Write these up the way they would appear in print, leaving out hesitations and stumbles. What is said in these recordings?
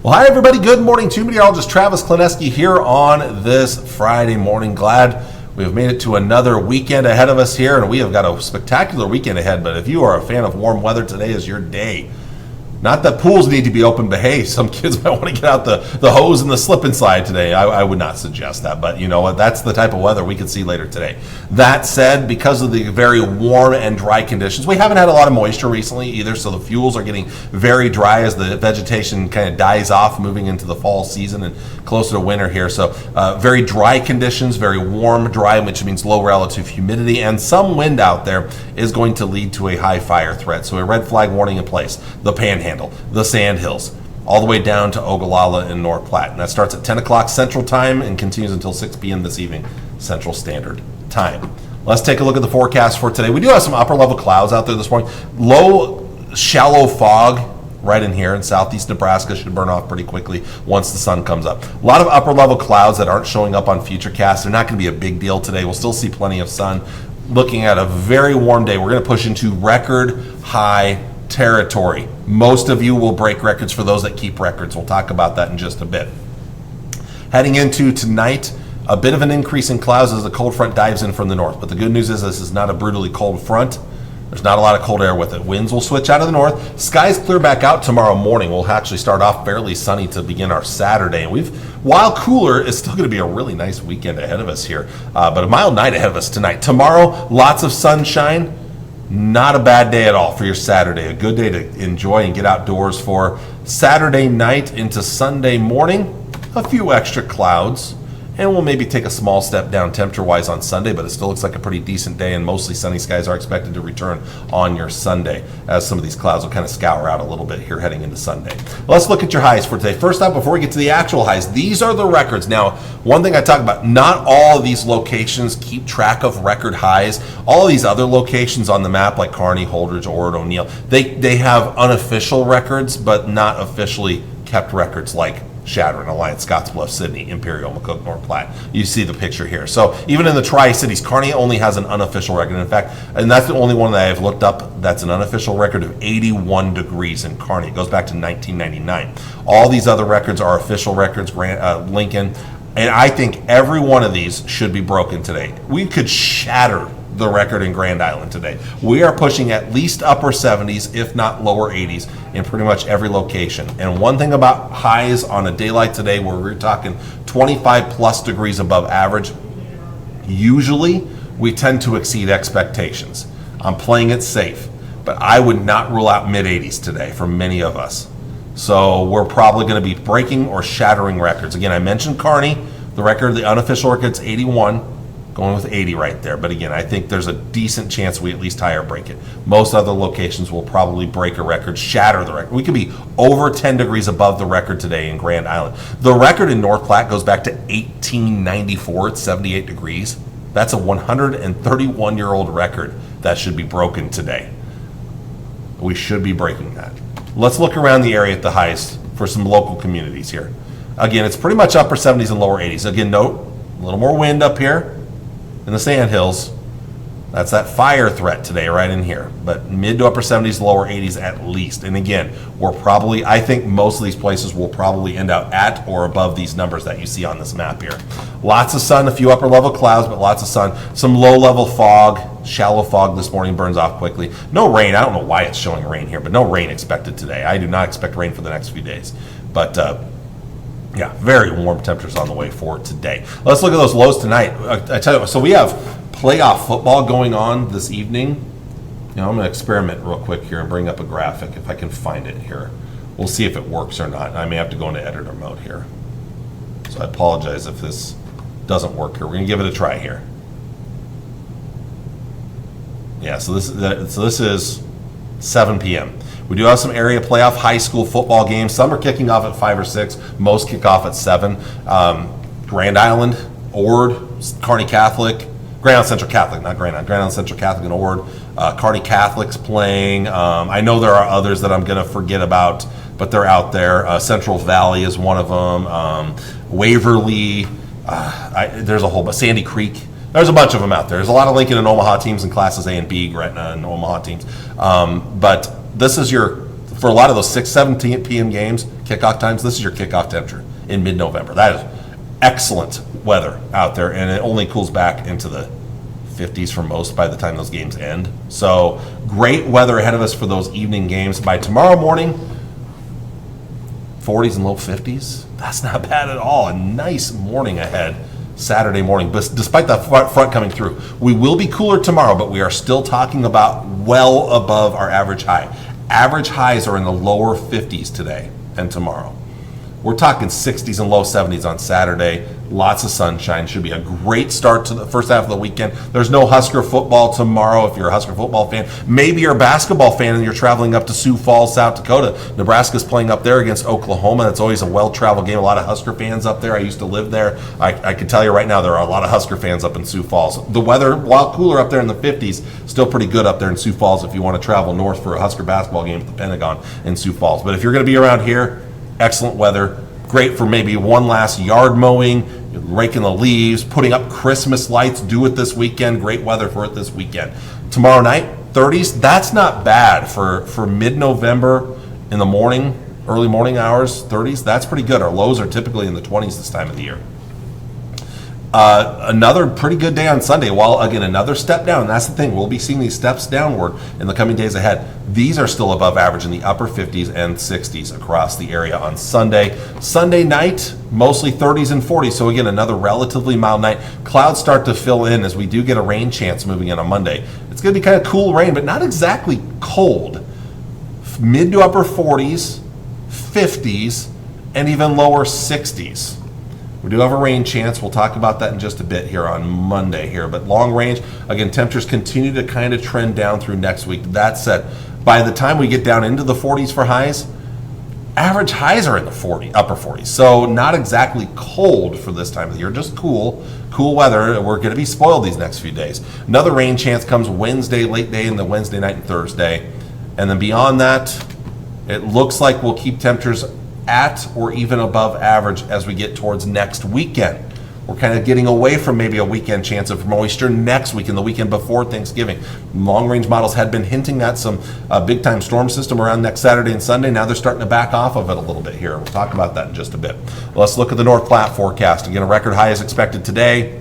Well, hi, everybody. Good morning to meteorologist Travis Klineski here on this Friday morning. Glad we have made it to another weekend ahead of us here, and we have got a spectacular weekend ahead. But if you are a fan of warm weather, today is your day. Not that pools need to be open, but hey, some kids might want to get out the hose and the slip and slide today. I would not suggest that, but you know what? That's the type of weather we can see later today. That said, because of the very warm and dry conditions, we haven't had a lot of moisture recently either, so the fuels are getting very dry as the vegetation kind of dies off, moving into the fall season and closer to winter here. So very dry conditions, very warm, dry, which means low relative humidity, and some wind out there is going to lead to a high fire threat. So a red flag warning in place. The Panhandle, the Sandhills, all the way down to Ogallala and North Platte. And that starts at 10 o'clock Central Time and continues until 6 p.m. this evening, Central Standard Time. Let's take a look at the forecast for today. We do have some upper level clouds out there this morning. Low, shallow fog right in here in southeast Nebraska should burn off pretty quickly once the sun comes up. A lot of upper level clouds that aren't showing up on Futurecast. They're not going to be a big deal today. We'll still see plenty of sun. Looking at a very warm day. We're going to push into record high territory. Most of you will break records for those that keep records. We'll talk about that in just a bit. Heading into tonight, a bit of an increase in clouds as the cold front dives in from the north. But the good news is this is not a brutally cold front. There's not a lot of cold air with it. Winds will switch out of the north. Skies clear back out tomorrow morning. We'll actually start off fairly sunny to begin our Saturday. And while cooler, it's still going to be a really nice weekend ahead of us here. But a mild night ahead of us tonight. Tomorrow, lots of sunshine. Not a bad day at all for your Saturday. A good day to enjoy and get outdoors for. Saturday night into Sunday morning, a few extra clouds. And we'll maybe take a small step down temperature-wise on Sunday, but it still looks like a pretty decent day, and mostly sunny skies are expected to return on your Sunday, as some of these clouds will kind of scour out a little bit here heading into Sunday. Let's look at your highs for today. First up, before we get to the actual highs, these are the records. Now, one thing I talk about, not all of these locations keep track of record highs. All of these other locations on the map, like Kearney, Holdridge, Ord, O'Neill, they have unofficial records, but not officially kept records like Chadron, Alliance, Scottsbluff, Sidney, Imperial, McCook, North Platte. You see the picture here. So even in the Tri-Cities, Kearney only has an unofficial record. In fact, and that's the only one that I've looked up that's an unofficial record of 81 degrees in Kearney. It goes back to 1999. All these other records are official records, Lincoln, and I think every one of these should be broken today. We could shatter the record in Grand Island today. We are pushing at least upper 70s, if not lower 80s, in pretty much every location. And one thing about highs on a day like today, where we're talking 25 plus degrees above average, usually we tend to exceed expectations. I'm playing it safe, but I would not rule out mid 80s today for many of us. So we're probably going to be breaking or shattering records. Again, I mentioned Kearney, the record, the unofficial record's 81. Going with 80 right there. But again, I think there's a decent chance we at least tie or break it. Most other locations will probably break a record, shatter the record. We could be over 10 degrees above the record today in Grand Island. The record in North Platte goes back to 1894 at 78 degrees. That's a 131-year-old record that should be broken today. We should be breaking that. Let's look around the area at the highest for some local communities here. Again, it's pretty much upper 70s and lower 80s. Again, note, a little more wind up here in the Sandhills. That's that fire threat today right in here. But mid to upper 70s, lower 80s at least. And again, I think most of these places will probably end up at or above these numbers that you see on this map here. Lots of sun, a few upper level clouds, but lots of sun. Some low level fog, shallow fog this morning, burns off quickly. No rain. I don't know why it's showing rain here, but no rain expected today. I do not expect rain for the next few days. But yeah, very warm temperatures on the way for today. Let's look at those lows tonight. I tell you, so we have playoff football going on this evening. I'm going to experiment real quick here and bring up a graphic if I can find it here. We'll see if it works or not. I may have to go into editor mode here. So I apologize if this doesn't work here. We're going to give it a try here. Yeah, so this is 7 p.m. We do have some area playoff high school football games. Some are kicking off at 5 or 6. Most kick off at 7. Grand Island, Ord, Kearney Catholic, Grand Island Central Catholic, not Grand Island. Grand Island Central Catholic and Ord. Kearney Catholic's playing. I know there are others that I'm going to forget about, but they're out there. Central Valley is one of them. Waverly. There's a whole bunch. Sandy Creek. There's a bunch of them out there. There's a lot of Lincoln and Omaha teams in classes A and B, Gretna and Omaha teams. But this is your for a lot of those 6, 7 p.m. games, kickoff times, this is your kickoff temperature in mid-November. That is excellent weather out there, and it only cools back into the 50s for most by the time those games end. So great weather ahead of us for those evening games. By tomorrow morning, 40s and low 50s. That's not bad at all. A nice morning ahead Saturday morning, but despite the front coming through. We will be cooler tomorrow, but we are still talking about well above our average high. Average highs are in the lower 50s today and tomorrow. We're talking 60s and low 70s on Saturday. Lots of sunshine. Should be a great start to the first half of the weekend. There's no Husker football tomorrow if you're a Husker football fan. Maybe you're a basketball fan and you're traveling up to Sioux Falls, South Dakota. Nebraska's playing up there against Oklahoma. That's always a well-traveled game. A lot of Husker fans up there. I used to live there. I can tell you right now there are a lot of Husker fans up in Sioux Falls. The weather, while cooler up there in the 50s, still pretty good up there in Sioux Falls if you want to travel north for a Husker basketball game at the Pentagon in Sioux Falls. But if you're going to be around here, excellent weather. Great for maybe one last yard mowing, raking the leaves, putting up Christmas lights. Do it this weekend. Great weather for it this weekend. Tomorrow night, 30s. That's not bad for mid-November in the morning, early morning hours, 30s. That's pretty good. Our lows are typically in the 20s this time of the year. Another pretty good day on Sunday. While, again, another step down. And that's the thing. We'll be seeing these steps downward in the coming days ahead. These are still above average in the upper 50s and 60s across the area on Sunday. Sunday night, mostly 30s and 40s. So, again, another relatively mild night. Clouds start to fill in as we do get a rain chance moving in on Monday. It's going to be kind of cool rain, but not exactly cold. Mid to upper 40s, 50s, and even lower 60s. We do have a rain chance. We'll talk about that in just a bit here on Monday here. But long range, again, temperatures continue to kind of trend down through next week. That said, by the time we get down into the 40s for highs, average highs are in the upper 40s. So not exactly cold for this time of the year, just cool weather. We're going to be spoiled these next few days. Another rain chance comes Wednesday, late day, and the Wednesday night and Thursday. And then beyond that, it looks like we'll keep temperatures at or even above average as we get towards next weekend. We're kind of getting away from maybe a weekend chance of moisture next week and the weekend before Thanksgiving. Long-range models had been hinting at some big-time storm system around next Saturday and Sunday. Now they're starting to back off of it a little bit here. We'll talk about that in just a bit. Let's look at the North Platte forecast. Again, a record high is expected today.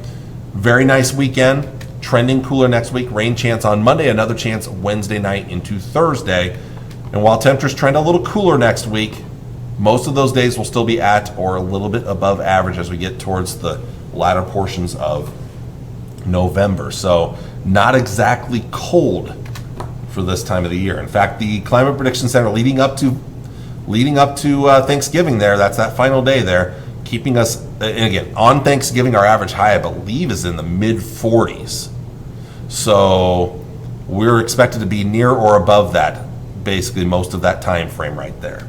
Very nice weekend. Trending cooler next week. Rain chance on Monday. Another chance Wednesday night into Thursday. And while temperatures trend a little cooler next week, most of those days will still be at or a little bit above average as we get towards the latter portions of November. So not exactly cold for this time of the year. In fact, the Climate Prediction Center leading up to Thanksgiving there, that's that final day there, keeping us, and again, on Thanksgiving, our average high, I believe, is in the mid-40s. So we're expected to be near or above that, basically most of that time frame right there.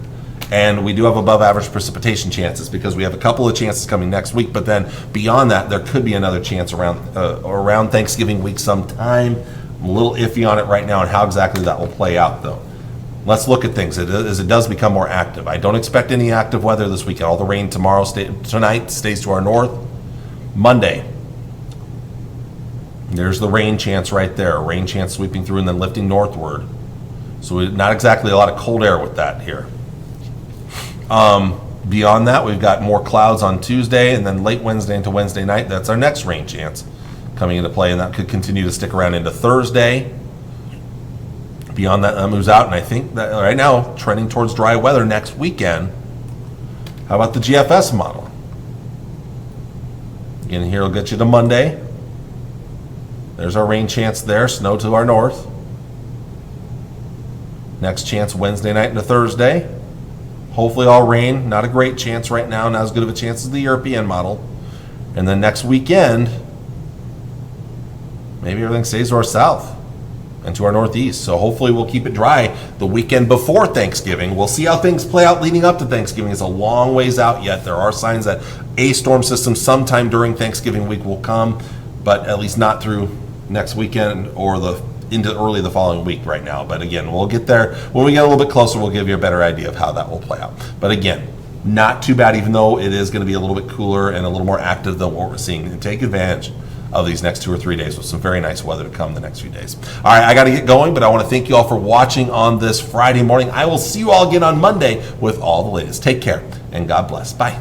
And we do have above average precipitation chances because we have a couple of chances coming next week, but then beyond that, there could be another chance around Thanksgiving week sometime. I'm a little iffy on it right now and how exactly that will play out, though. Let's look at things as it does become more active. I don't expect any active weather this weekend. All the rain tonight stays to our north. Monday, there's the rain chance right there. A rain chance sweeping through and then lifting northward. So not exactly a lot of cold air with that here. Beyond that, we've got more clouds on Tuesday and then late Wednesday into Wednesday night. That's our next rain chance coming into play, and that could continue to stick around into Thursday. Beyond that, that moves out, and I think that right now trending towards dry weather next weekend. How about the GFS model? Again, here will get you to Monday. There's our rain chance there, snow to our north. Next chance Wednesday night into Thursday. Hopefully all rain, not a great chance right now, not as good of a chance as the European model. And then next weekend, maybe everything stays to our south and to our northeast. So hopefully we'll keep it dry the weekend before Thanksgiving. We'll see how things play out leading up to Thanksgiving. It's a long ways out yet. There are signs that a storm system sometime during Thanksgiving week will come, but at least not through next weekend or into early the following week right now. But again, we'll get there. When we get a little bit closer, we'll give you a better idea of how that will play out. But again, not too bad, even though it is going to be a little bit cooler and a little more active than what we're seeing. And take advantage of these next 2 or 3 days with some very nice weather to come the next few days. All right, I got to get going, but I want to thank you all for watching on this Friday morning. I will see you all again on Monday with all the latest. Take care, and God bless. Bye.